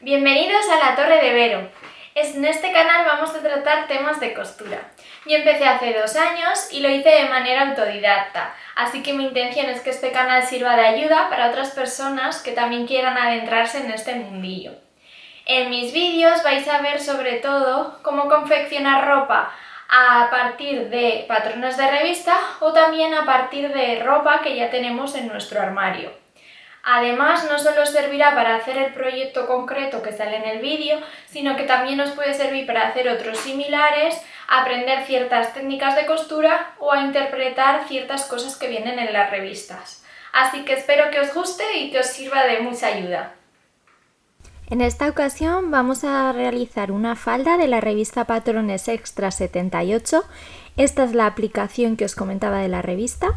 Bienvenidos a la Torre de Vero. En este canal vamos a tratar temas de costura. Yo empecé hace 2 años y lo hice de manera autodidacta, así que mi intención es que este canal sirva de ayuda para otras personas que también quieran adentrarse en este mundillo. En mis vídeos vais a ver sobre todo cómo confeccionar ropa a partir de patrones de revista o también a partir de ropa que ya tenemos en nuestro armario. Además, no solo os servirá para hacer el proyecto concreto que sale en el vídeo, sino que también os puede servir para hacer otros similares, aprender ciertas técnicas de costura o a interpretar ciertas cosas que vienen en las revistas. Así que espero que os guste y que os sirva de mucha ayuda. En esta ocasión vamos a realizar una falda de la revista Patrones Extra 78. Esta es la aplicación que os comentaba de la revista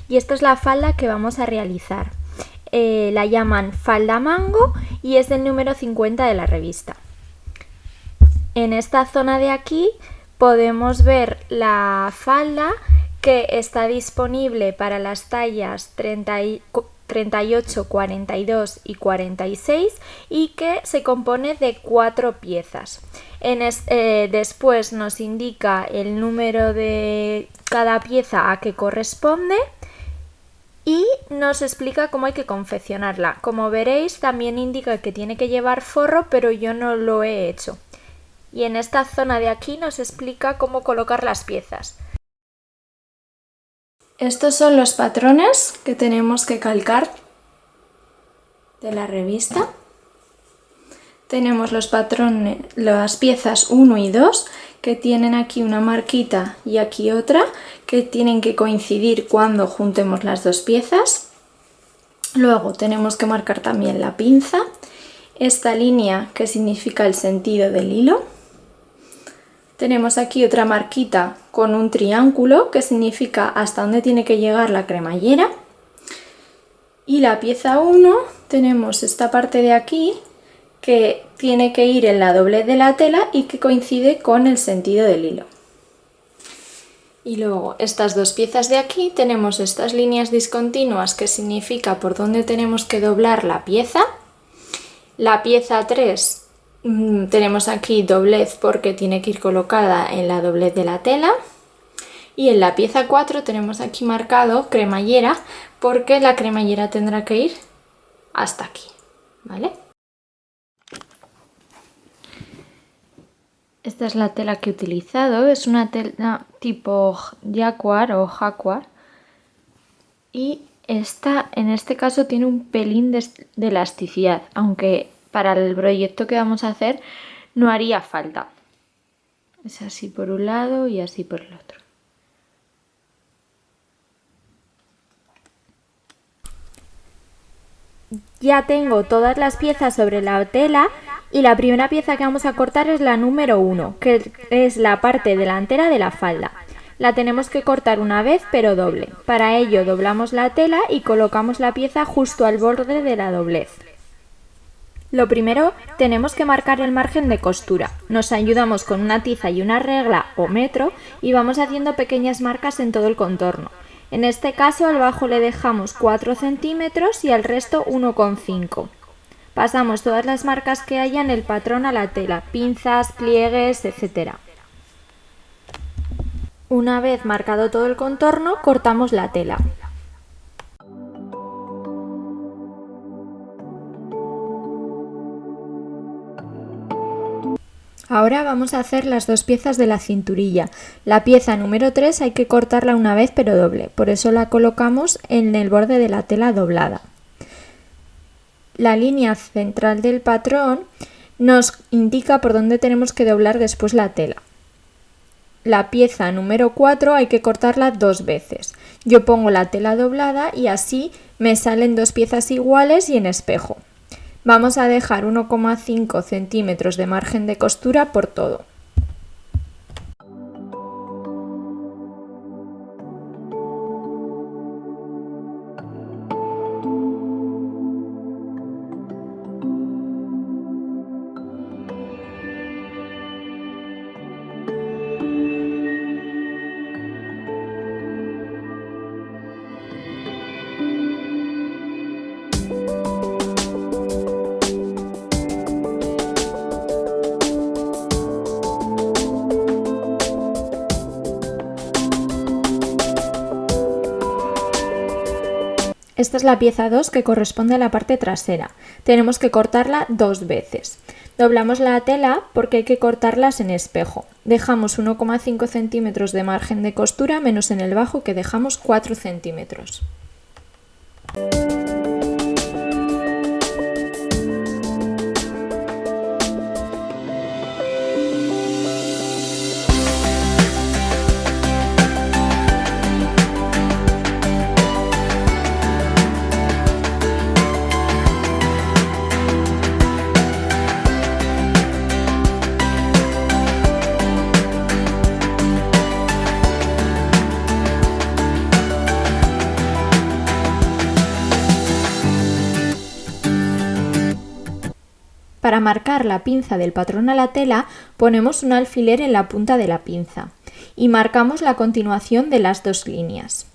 y esta es la falda que vamos a realizar. La llaman falda mango y es del número 50 de la revista. En esta zona de aquí podemos ver la falda que está disponible para las tallas 38, 42 y 46 y que se compone de 4 piezas. Después nos indica el número de cada pieza a que corresponde y nos explica cómo hay que confeccionarla. Como veréis, también indica que tiene que llevar forro, pero yo no lo he hecho. Y en esta zona de aquí nos explica cómo colocar las piezas. Estos son los patrones que tenemos que calcar de la revista. Tenemos los patrones, las piezas 1 y 2, que tienen aquí una marquita y aquí otra, que tienen que coincidir cuando juntemos las dos piezas. Luego tenemos que marcar también la pinza, esta línea que significa el sentido del hilo. Tenemos aquí otra marquita con un triángulo que significa hasta dónde tiene que llegar la cremallera. Y la pieza 1 tenemos esta parte de aquí que tiene que ir en la doblez de la tela y que coincide con el sentido del hilo. Y luego estas dos piezas de aquí tenemos estas líneas discontinuas que significa por dónde tenemos que doblar la pieza. La pieza 3 tenemos aquí doblez porque tiene que ir colocada en la doblez de la tela. Y en la pieza 4 tenemos aquí marcado cremallera porque la cremallera tendrá que ir hasta aquí, ¿vale? Esta es la tela que he utilizado, es una tela tipo jacquard o jacquard y esta en este caso tiene un pelín de elasticidad, aunque para el proyecto que vamos a hacer no haría falta. Es así por un lado y así por el otro. Ya tengo todas las piezas sobre la tela y la primera pieza que vamos a cortar es la número 1, que es la parte delantera de la falda. La tenemos que cortar una vez pero doble. Para ello doblamos la tela y colocamos la pieza justo al borde de la doblez. Lo primero, tenemos que marcar el margen de costura. Nos ayudamos con una tiza y una regla o metro y vamos haciendo pequeñas marcas en todo el contorno. En este caso al bajo le dejamos 4 centímetros y al resto 1,5. Pasamos todas las marcas que haya en el patrón a la tela, pinzas, pliegues, etc. Una vez marcado todo el contorno, cortamos la tela. Ahora vamos a hacer las dos piezas de la cinturilla. La pieza número 3 hay que cortarla una vez pero doble, por eso la colocamos en el borde de la tela doblada. La línea central del patrón nos indica por dónde tenemos que doblar después la tela. La pieza número 4 hay que cortarla 2 veces. Yo pongo la tela doblada y así me salen 2 piezas iguales y en espejo. Vamos a dejar 1,5 centímetros de margen de costura por todo. Esta es la pieza 2 que corresponde a la parte trasera. Tenemos que cortarla 2 veces. Doblamos la tela porque hay que cortarlas en espejo. Dejamos 1,5 centímetros de margen de costura menos en el bajo que dejamos 4 centímetros. Para marcar la pinza del patrón a la tela, ponemos un alfiler en la punta de la pinza y marcamos la continuación de las 2 líneas.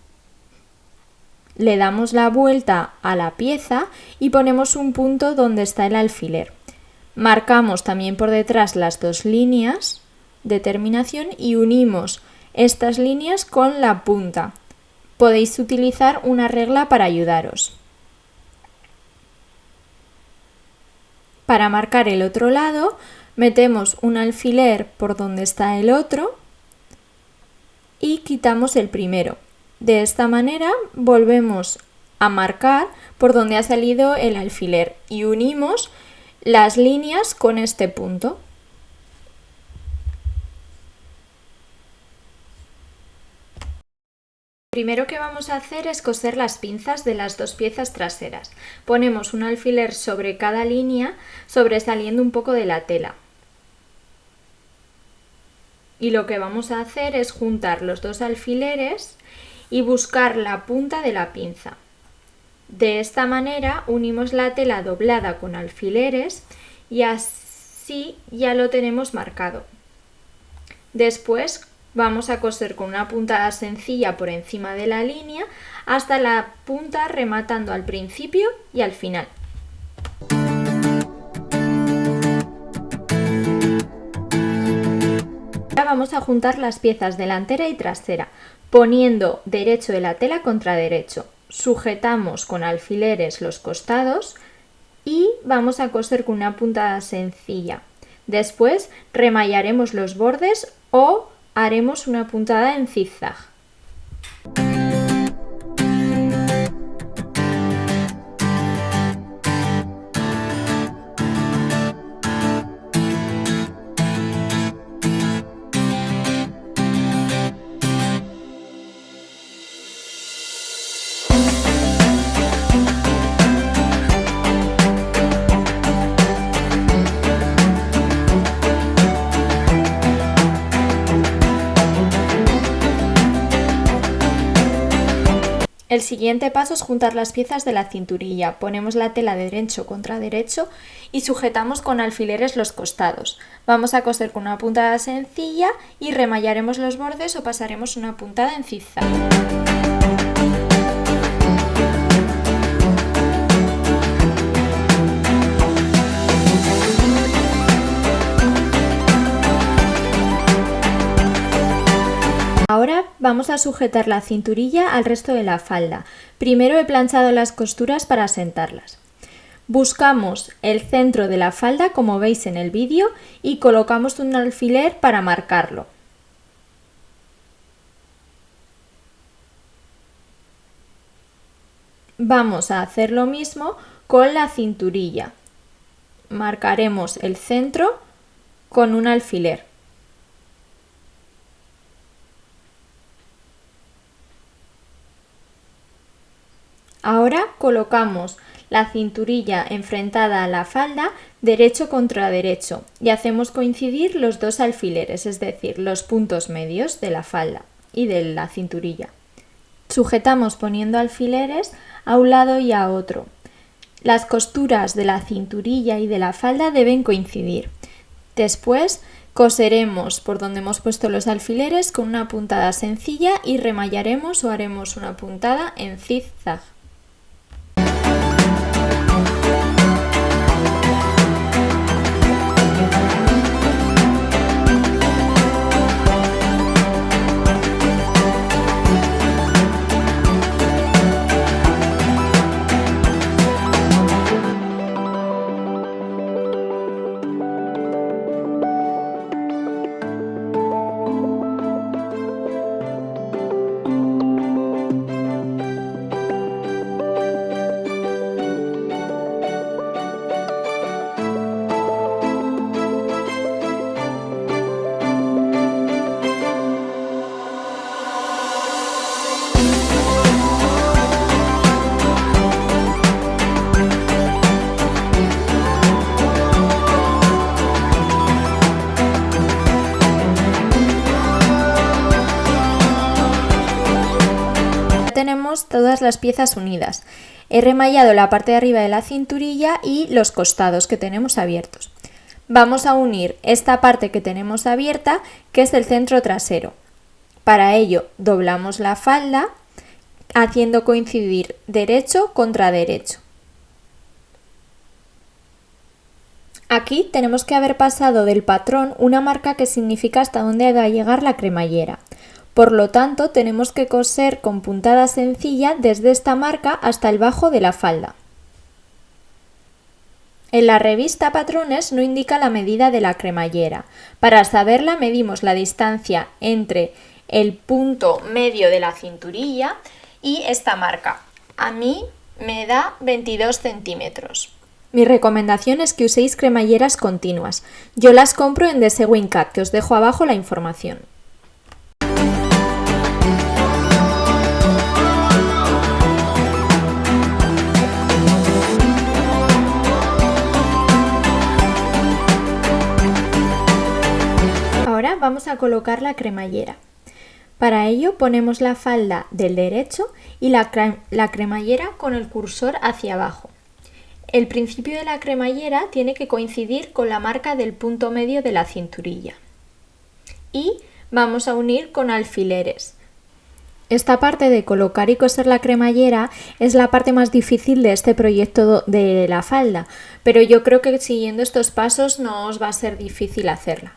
Le damos la vuelta a la pieza y ponemos un punto donde está el alfiler. Marcamos también por detrás las 2 líneas de terminación y unimos estas líneas con la punta. Podéis utilizar una regla para ayudaros. Para marcar el otro lado, metemos un alfiler por donde está el otro y quitamos el primero. De esta manera volvemos a marcar por donde ha salido el alfiler y unimos las líneas con este punto. Lo primero que vamos a hacer es coser las pinzas de las 2 piezas traseras. Ponemos un alfiler sobre cada línea, sobresaliendo un poco de la tela. Y lo que vamos a hacer es juntar los 2 alfileres y buscar la punta de la pinza. De esta manera unimos la tela doblada con alfileres y así ya lo tenemos marcado. Después vamos a coser con una puntada sencilla por encima de la línea hasta la punta rematando al principio y al final. Ahora vamos a juntar las piezas delantera y trasera, poniendo derecho de la tela contra derecho. Sujetamos con alfileres los costados y vamos a coser con una puntada sencilla. Después remallaremos los bordes o haremos una puntada en zigzag. El siguiente paso es juntar las piezas de la cinturilla. Ponemos la tela de derecho contra derecho y sujetamos con alfileres los costados. Vamos a coser con una puntada sencilla y remallaremos los bordes o pasaremos una puntada en zigzag. Ahora vamos a sujetar la cinturilla al resto de la falda. Primero he planchado las costuras para asentarlas. Buscamos el centro de la falda como veis en el vídeo y colocamos un alfiler para marcarlo. Vamos a hacer lo mismo con la cinturilla. Marcaremos el centro con un alfiler. Ahora colocamos la cinturilla enfrentada a la falda, derecho contra derecho, y hacemos coincidir los 2 alfileres, es decir, los puntos medios de la falda y de la cinturilla. Sujetamos poniendo alfileres a un lado y a otro. Las costuras de la cinturilla y de la falda deben coincidir. Después coseremos por donde hemos puesto los alfileres con una puntada sencilla y remallaremos o haremos una puntada en zigzag. tenemos todas las piezas unidas. He remallado la parte de arriba de la cinturilla y los costados que tenemos abiertos. Vamos a unir esta parte que tenemos abierta, que es el centro trasero. Para ello doblamos la falda haciendo coincidir derecho contra derecho. Aquí tenemos que haber pasado del patrón una marca que significa hasta dónde va a llegar la cremallera. Por lo tanto, tenemos que coser con puntada sencilla desde esta marca hasta el bajo de la falda. En la revista Patrones no indica la medida de la cremallera. Para saberla medimos la distancia entre el punto medio de la cinturilla y esta marca. A mí me da 22 centímetros. Mi recomendación es que uséis cremalleras continuas. Yo las compro en The Sewing Cat, que os dejo abajo la información. Ahora vamos a colocar la cremallera. Para ello ponemos la falda del derecho y la cremallera con el cursor hacia abajo. El principio de la cremallera tiene que coincidir con la marca del punto medio de la cinturilla. Y vamos a unir con alfileres. Esta parte de colocar y coser la cremallera es la parte más difícil de este proyecto de la falda, pero yo creo que siguiendo estos pasos no os va a ser difícil hacerla.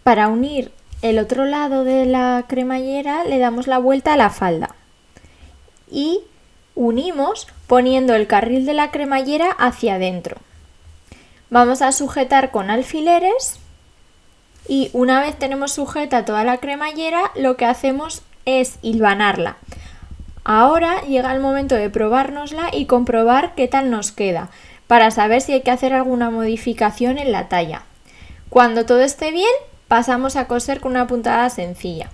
Para unir el otro lado de la cremallera le damos la vuelta a la falda y unimos poniendo el carril de la cremallera hacia adentro. Vamos a sujetar con alfileres y una vez tenemos sujeta toda la cremallera, lo que hacemos es hilvanarla. Ahora llega el momento de probárnosla y comprobar qué tal nos queda, para saber si hay que hacer alguna modificación en la talla. Cuando todo esté bien, pasamos a coser con una puntada sencilla.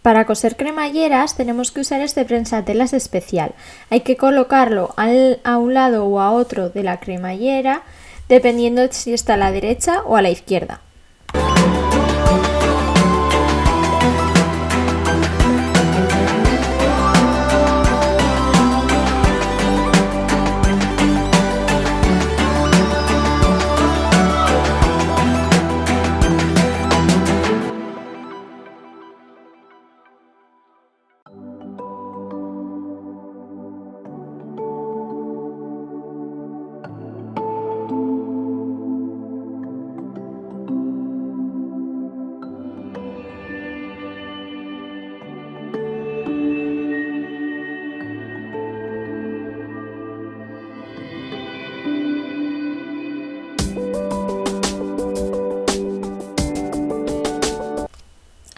Para coser cremalleras tenemos que usar este prensatelas especial. Hay que colocarlo a un lado o a otro de la cremallera, dependiendo si está a la derecha o a la izquierda.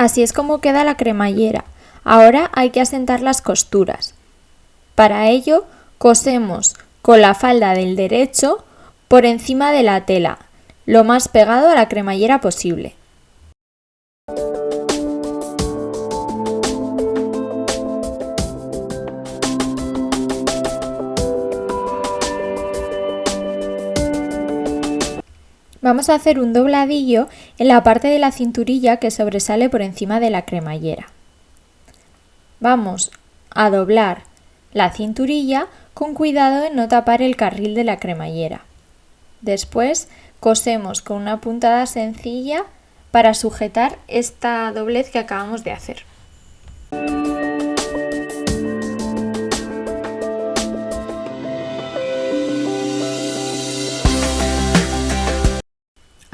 Así es como queda la cremallera. Ahora hay que asentar las costuras. Para ello, cosemos con la falda del derecho por encima de la tela, lo más pegado a la cremallera posible. Vamos a hacer un dobladillo en la parte de la cinturilla que sobresale por encima de la cremallera. Vamos a doblar la cinturilla con cuidado en no tapar el carril de la cremallera. Después cosemos con una puntada sencilla para sujetar esta doblez que acabamos de hacer.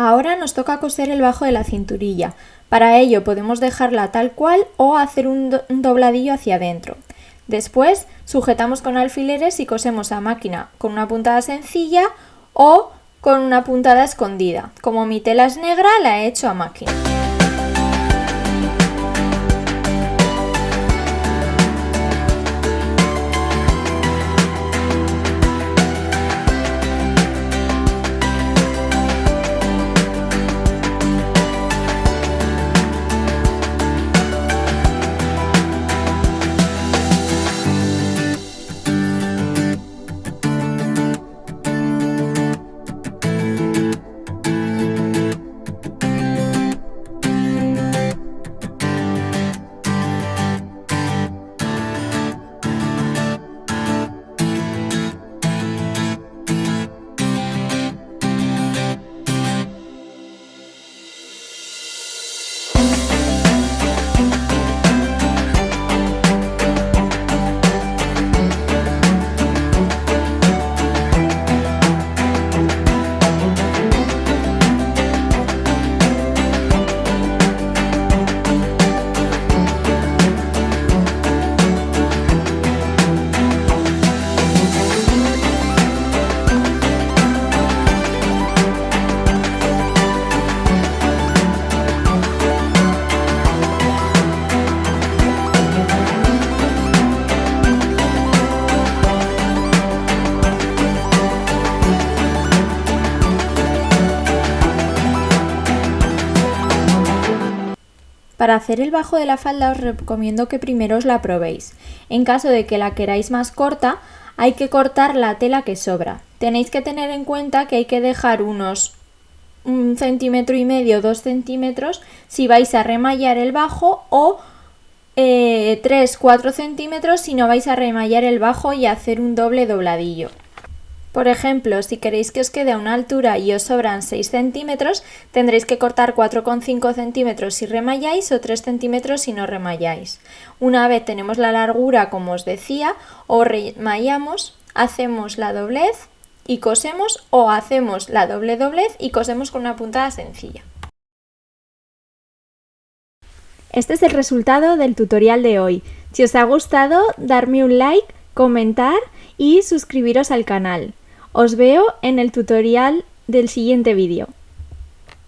Ahora nos toca coser el bajo de la cinturilla. Para ello podemos dejarla tal cual o hacer un dobladillo hacia adentro. Después sujetamos con alfileres y cosemos a máquina con una puntada sencilla o con una puntada escondida. Como mi tela es negra, la he hecho a máquina. Para hacer el bajo de la falda os recomiendo que primero os la probéis. En caso de que la queráis más corta, hay que cortar la tela que sobra. Tenéis que tener en cuenta que hay que dejar unos 1,5 centímetros, 2 centímetros si vais a remallar el bajo o 3-4 centímetros si no vais a remallar el bajo y hacer un doble dobladillo. Por ejemplo, si queréis que os quede a una altura y os sobran 6 centímetros, tendréis que cortar 4,5 centímetros si remalláis o 3 centímetros si no remalláis. Una vez tenemos la largura, como os decía, o remallamos, hacemos la doblez y cosemos, o hacemos la doble doblez y cosemos con una puntada sencilla. Este es el resultado del tutorial de hoy. Si os ha gustado, darme un like, comentar y suscribiros al canal. Os veo en el tutorial del siguiente vídeo.